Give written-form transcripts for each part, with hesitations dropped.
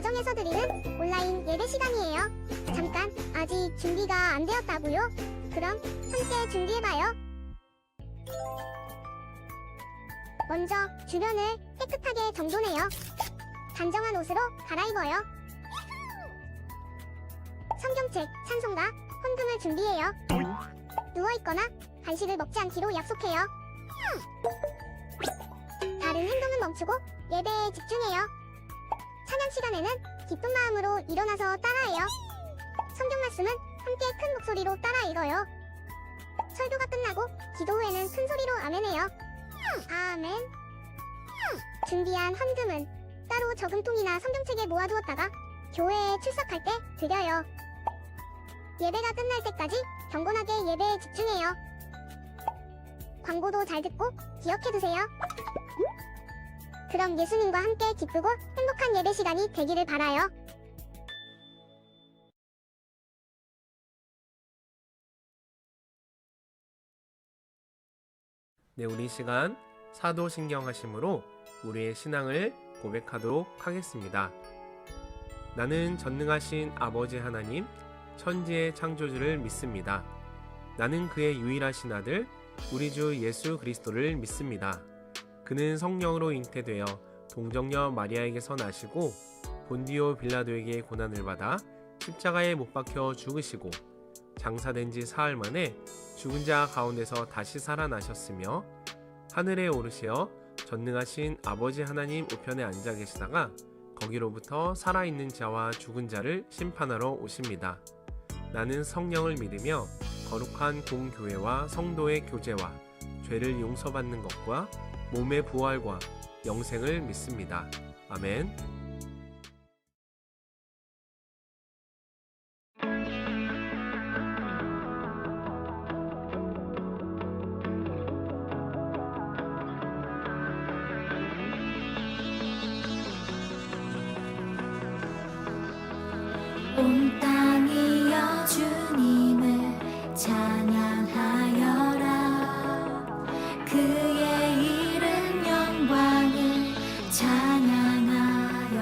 가정에서 드리는 온라인 예배 시간이에요. 잠깐, 아직 준비가 안 되었다고요? 그럼 함께 준비해봐요. 먼저 주변을 깨끗하게 정돈해요. 단정한 옷으로 갈아입어요. 성경책, 찬송가, 헌금을 준비해요. 누워있거나 간식을 먹지 않기로 약속해요. 다른 행동은 멈추고 예배에 집중해요. 찬양 시간에는 기쁜 마음으로 일어나서 따라해요. 성경 말씀은 함께 큰 목소리로 따라 읽어요. 설교가 끝나고 기도 후에는 큰 소리로 아멘해요. 아멘. 준비한 헌금은 따로 저금통이나 성경책에 모아두었다가 교회에 출석할 때 드려요. 예배가 끝날 때까지 경건하게 예배에 집중해요. 광고도 잘 듣고 기억해두세요. 그럼 예수님과 함께 기쁘고 행복한 예배 시간이 되기를 바라요. 네, 우리 시간 사도신경하심으로 우리의 신앙을 고백하도록 하겠습니다. 나는 전능하신 아버지 하나님, 천지의 창조주를 믿습니다. 나는 그의 유일하신 아들, 우리 주 예수 그리스도를 믿습니다. 그는 성령으로 잉태되어 동정녀 마리아에게서 나시고 본디오 빌라도에게 고난을 받아 십자가에 못 박혀 죽으시고 장사된 지 사흘 만에 죽은 자 가운데서 다시 살아나셨으며 하늘에 오르시어 전능하신 아버지 하나님 우편에 앉아 계시다가 거기로부터 살아있는 자와 죽은 자를 심판하러 오십니다. 나는 성령을 믿으며 거룩한 공교회와 성도의 교제와 죄를 용서받는 것과 몸의 부활과 영생을 믿습니다. 아멘. 온 땅이여 주님을 찬양하여라. 그의 이름 영광을 찬양하여라.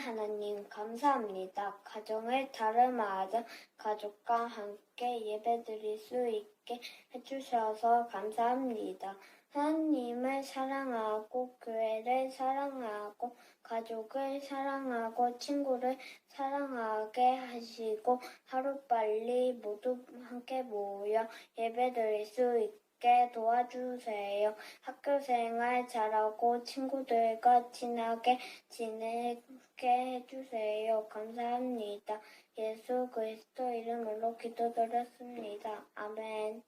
하나님 감사합니다. 가정을 다름아하여 가족과 함께 예배드릴 수 있게 해주셔서 감사합니다. 하나님을 사랑하고 교회를 사랑하고 가족을 사랑하고 친구를 사랑하게 하시고 하루빨리 모두 함께 모여 예배드릴 수 있게 도와주세요. 학교 생활 잘하고 친구들과 친하게 지내게 해주세요. 감사합니다. 예수 그리스도 이름으로 기도드렸습니다. 아멘.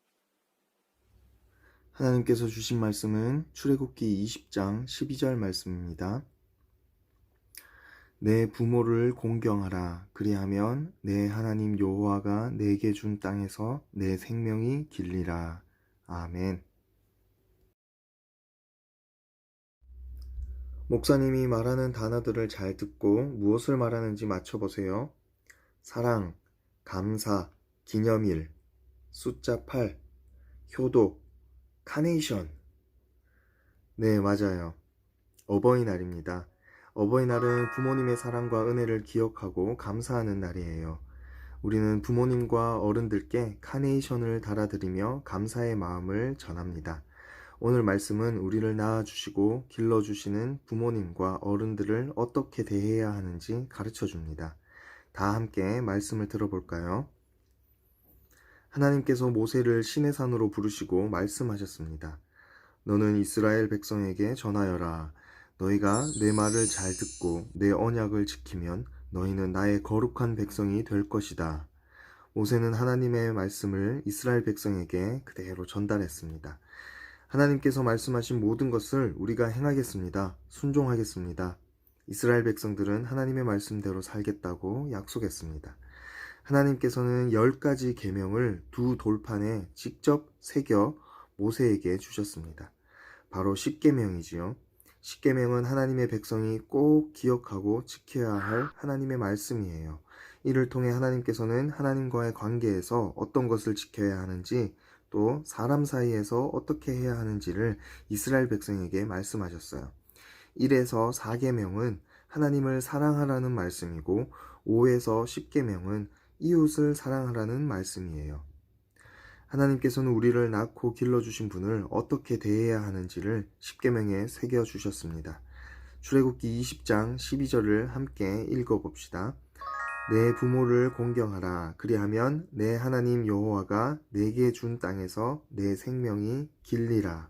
하나님께서 주신 말씀은 출애굽기 20장 12절 말씀입니다. 내 부모를 공경하라. 그리하면 내 하나님 여호와가 내게 준 땅에서 내 생명이 길리라. 아멘. 목사님이 말하는 단어들을 잘 듣고 무엇을 말하는지 맞춰보세요. 사랑, 감사, 기념일, 숫자 8, 효도, 카네이션. 네, 맞아요. 어버이날입니다. 어버이날은 부모님의 사랑과 은혜를 기억하고 감사하는 날이에요. 우리는 부모님과 어른들께 카네이션을 달아드리며 감사의 마음을 전합니다. 오늘 말씀은 우리를 낳아주시고 길러주시는 부모님과 어른들을 어떻게 대해야 하는지 가르쳐줍니다. 다 함께 말씀을 들어볼까요? 하나님께서 모세를 시내산으로 부르시고 말씀하셨습니다. 너는 이스라엘 백성에게 전하여라. 너희가 내 말을 잘 듣고 내 언약을 지키면 너희는 나의 거룩한 백성이 될 것이다. 모세는 하나님의 말씀을 이스라엘 백성에게 그대로 전달했습니다. 하나님께서 말씀하신 모든 것을 우리가 행하겠습니다. 순종하겠습니다. 이스라엘 백성들은 하나님의 말씀대로 살겠다고 약속했습니다. 하나님께서는 10가지 계명을 두 돌판에 직접 새겨 모세에게 주셨습니다. 바로 십계명이지요. 십계명은 하나님의 백성이 꼭 기억하고 지켜야 할 하나님의 말씀이에요. 이를 통해 하나님께서는 하나님과의 관계에서 어떤 것을 지켜야 하는지, 또 사람 사이에서 어떻게 해야 하는지를 이스라엘 백성에게 말씀하셨어요. 1에서 4계명은 하나님을 사랑하라는 말씀이고 5에서 10계명은 이웃을 사랑하라는 말씀이에요. 하나님께서는 우리를 낳고 길러주신 분을 어떻게 대해야 하는지를 십계명에 새겨주셨습니다. 출애굽기 20장 12절을 함께 읽어봅시다. 내 부모를 공경하라. 그리하면 내 하나님 여호와가 내게 준 땅에서 내 생명이 길리라.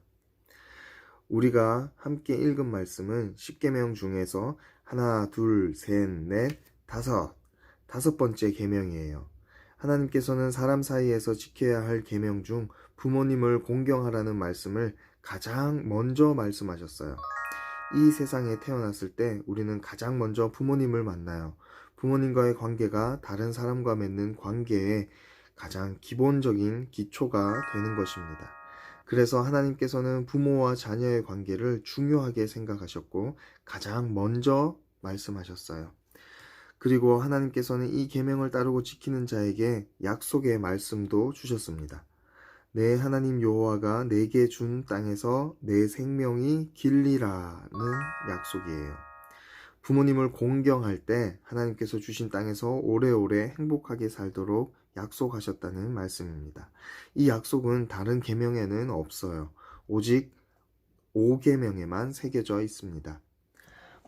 우리가 함께 읽은 말씀은 십계명 중에서 하나, 둘, 셋, 넷, 다섯 번째 계명이에요. 하나님께서는 사람 사이에서 지켜야 할 계명 중 부모님을 공경하라는 말씀을 가장 먼저 말씀하셨어요. 이 세상에 태어났을 때 우리는 가장 먼저 부모님을 만나요. 부모님과의 관계가 다른 사람과 맺는 관계의 가장 기본적인 기초가 되는 것입니다. 그래서 하나님께서는 부모와 자녀의 관계를 중요하게 생각하셨고 가장 먼저 말씀하셨어요. 그리고 하나님께서는 이 계명을 따르고 지키는 자에게 약속의 말씀도 주셨습니다. 내 하나님 여호와가 내게 준 땅에서 내 생명이 길리라는 약속이에요. 부모님을 공경할 때 하나님께서 주신 땅에서 오래오래 행복하게 살도록 약속하셨다는 말씀입니다. 이 약속은 다른 계명에는 없어요. 오직 5계명에만 새겨져 있습니다.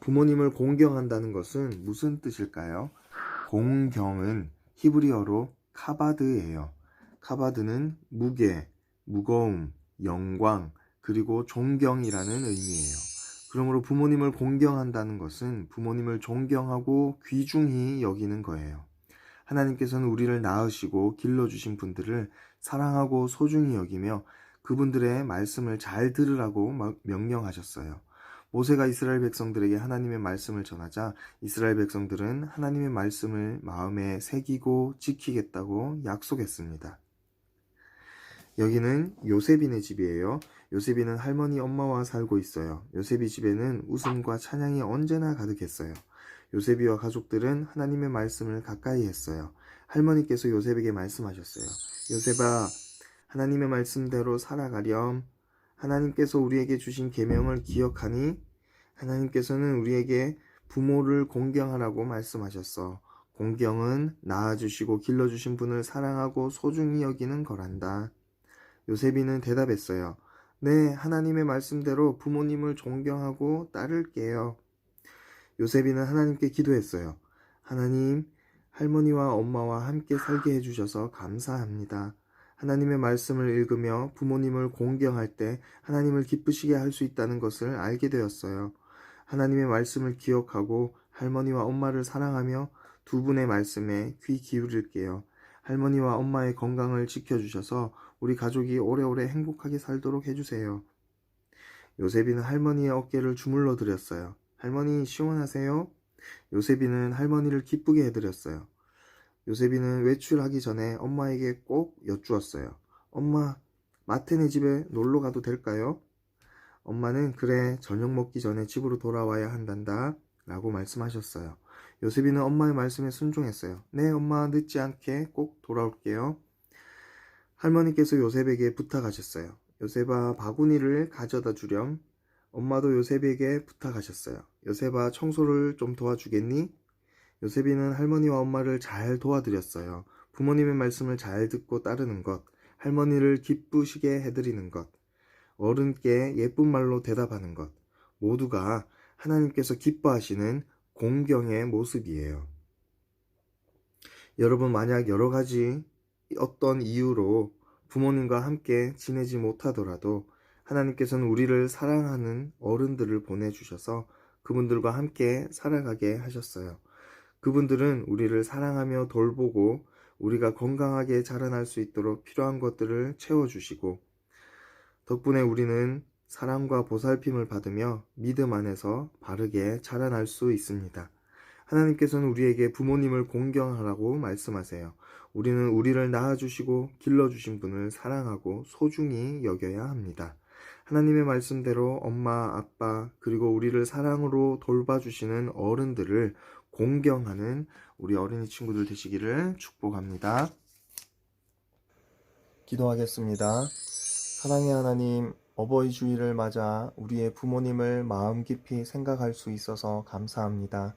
부모님을 공경한다는 것은 무슨 뜻일까요? 공경은 히브리어로 카바드예요. 카바드는 무게, 무거움, 영광, 그리고 존경이라는 의미예요. 그러므로 부모님을 공경한다는 것은 부모님을 존경하고 귀중히 여기는 거예요. 하나님께서는 우리를 낳으시고 길러주신 분들을 사랑하고 소중히 여기며 그분들의 말씀을 잘 들으라고 명령하셨어요. 모세가 이스라엘 백성들에게 하나님의 말씀을 전하자 이스라엘 백성들은 하나님의 말씀을 마음에 새기고 지키겠다고 약속했습니다. 여기는 요셉이네 집이에요. 요셉이는 할머니 엄마와 살고 있어요. 요셉이 집에는 웃음과 찬양이 언제나 가득했어요. 요셉이와 가족들은 하나님의 말씀을 가까이 했어요. 할머니께서 요셉에게 말씀하셨어요. 요셉아, 하나님의 말씀대로 살아가렴. 하나님께서 우리에게 주신 계명을 기억하니? 하나님께서는 우리에게 부모를 공경하라고 말씀하셨어. 공경은 낳아주시고 길러주신 분을 사랑하고 소중히 여기는 거란다. 요셉이는 대답했어요. 네, 하나님의 말씀대로 부모님을 존경하고 따를게요. 요셉이는 하나님께 기도했어요. 하나님, 할머니와 엄마와 함께 살게 해주셔서 감사합니다. 하나님의 말씀을 읽으며 부모님을 공경할 때 하나님을 기쁘시게 할 수 있다는 것을 알게 되었어요. 하나님의 말씀을 기억하고 할머니와 엄마를 사랑하며 두 분의 말씀에 귀 기울일게요. 할머니와 엄마의 건강을 지켜주셔서 우리 가족이 오래오래 행복하게 살도록 해주세요. 요셉이는 할머니의 어깨를 주물러 드렸어요. 할머니 시원하세요? 요셉이는 할머니를 기쁘게 해드렸어요. 요셉이는 외출하기 전에 엄마에게 꼭 여쭈었어요. 엄마, 마태네 집에 놀러 가도 될까요? 엄마는 그래, 저녁 먹기 전에 집으로 돌아와야 한단다 라고 말씀하셨어요. 요셉이는 엄마의 말씀에 순종했어요. 네, 엄마, 늦지 않게 꼭 돌아올게요. 할머니께서 요셉에게 부탁하셨어요. 요셉아, 바구니를 가져다 주렴. 엄마도 요셉에게 부탁하셨어요. 요셉아, 청소를 좀 도와주겠니? 요셉이는 할머니와 엄마를 잘 도와드렸어요. 부모님의 말씀을 잘 듣고 따르는 것, 할머니를 기쁘시게 해드리는 것, 어른께 예쁜 말로 대답하는 것, 모두가 하나님께서 기뻐하시는 공경의 모습이에요. 여러분, 만약 여러 가지 어떤 이유로 부모님과 함께 지내지 못하더라도 하나님께서는 우리를 사랑하는 어른들을 보내주셔서 그분들과 함께 살아가게 하셨어요. 그분들은 우리를 사랑하며 돌보고 우리가 건강하게 자라날 수 있도록 필요한 것들을 채워주시고 덕분에 우리는 사랑과 보살핌을 받으며 믿음 안에서 바르게 자라날 수 있습니다. 하나님께서는 우리에게 부모님을 공경하라고 말씀하세요. 우리는 우리를 낳아주시고 길러주신 분을 사랑하고 소중히 여겨야 합니다. 하나님의 말씀대로 엄마, 아빠, 그리고 우리를 사랑으로 돌봐주시는 어른들을 공경하는 우리 어린이 친구들 되시기를 축복합니다. 기도하겠습니다. 사랑의 하나님, 어버이 주일을 맞아 우리의 부모님을 마음 깊이 생각할 수 있어서 감사합니다.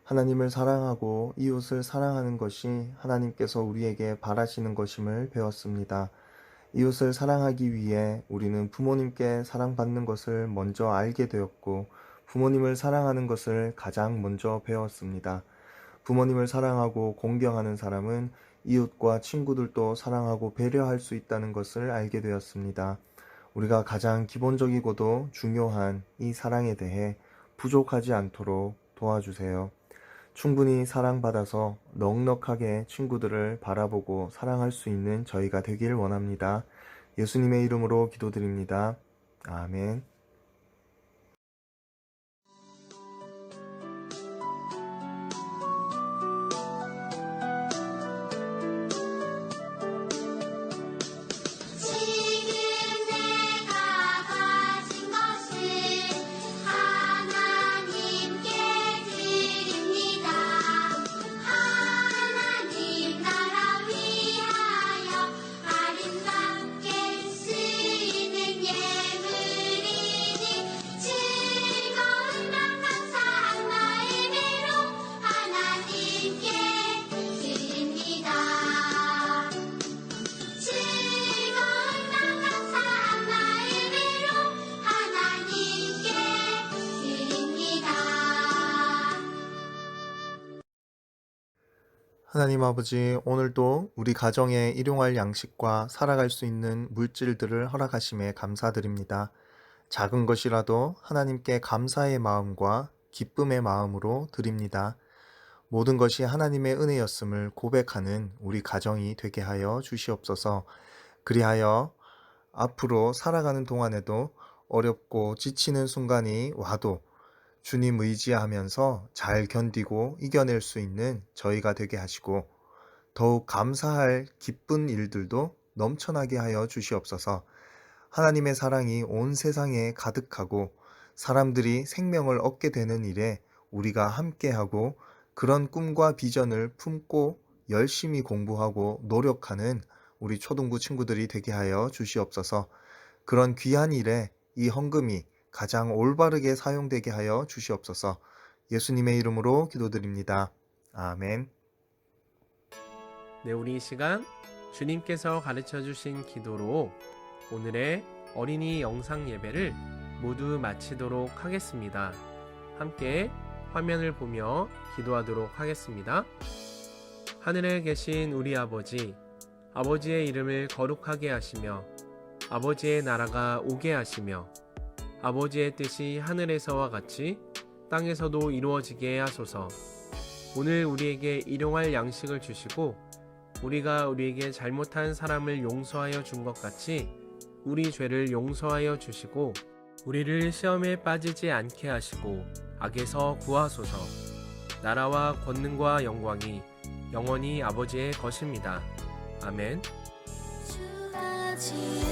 하나님을 사랑하고 이웃을 사랑하는 것이 하나님께서 우리에게 바라시는 것임을 배웠습니다. 이웃을 사랑하기 위해 우리는 부모님께 사랑받는 것을 먼저 알게 되었고 부모님을 사랑하는 것을 가장 먼저 배웠습니다. 부모님을 사랑하고 공경하는 사람은 이웃과 친구들도 사랑하고 배려할 수 있다는 것을 알게 되었습니다. 우리가 가장 기본적이고도 중요한 이 사랑에 대해 부족하지 않도록 도와주세요. 충분히 사랑받아서 넉넉하게 친구들을 바라보고 사랑할 수 있는 저희가 되길 원합니다. 예수님의 이름으로 기도드립니다. 아멘. 지금 내가 가진 것을 하나님께 드립니다. 하나님 나라 위하여 아름답게 쓰이는 예물이니 즐거운 맘 감사한 마음으로 하나님께 드립니다. 즐거운 맘 감사한 마음으로 하나님께 드립니다. 하나님 아버지, 오늘도 우리 가정에 일용할 양식과 살아갈 수 있는 물질들을 허락하심에 감사드립니다. 작은 것이라도 하나님께 감사의 마음과 기쁨의 마음으로 드립니다. 모든 것이 하나님의 은혜였음을 고백하는 우리 가정이 되게 하여 주시옵소서. 그리하여 앞으로 살아가는 동안에도 어렵고 지치는 순간이 와도 주님 의지하면서 잘 견디고 이겨낼 수 있는 저희가 되게 하시고 더욱 감사할 기쁜 일들도 넘쳐나게 하여 주시옵소서. 하나님의 사랑이 온 세상에 가득하고 사람들이 생명을 얻게 되는 일에 우리가 함께하고 그런 꿈과 비전을 품고 열심히 공부하고 노력하는 우리 초등부 친구들이 되게 하여 주시옵소서. 그런 귀한 일에 이 헌금이 가장 올바르게 사용되게 하여 주시옵소서. 예수님의 이름으로 기도드립니다. 아멘. 네, 우리 이 시간 주님께서 가르쳐 주신 기도로 오늘의 어린이 영상 예배를 모두 마치도록 하겠습니다. 함께 화면을 보며 기도하도록 하겠습니다. 하늘에 계신 우리 아버지, 아버지의 이름을 거룩하게 하시며 아버지의 나라가 오게 하시며 아버지의 뜻이 하늘에서와 같이 땅에서도 이루어지게 하소서. 오늘 우리에게 일용할 양식을 주시고 우리가 우리에게 잘못한 사람을 용서하여 준 것 같이 우리 죄를 용서하여 주시고 우리를 시험에 빠지지 않게 하시고 악에서 구하소서. 나라와 권능과 영광이 영원히 아버지의 것입니다. 아멘. 주가 지은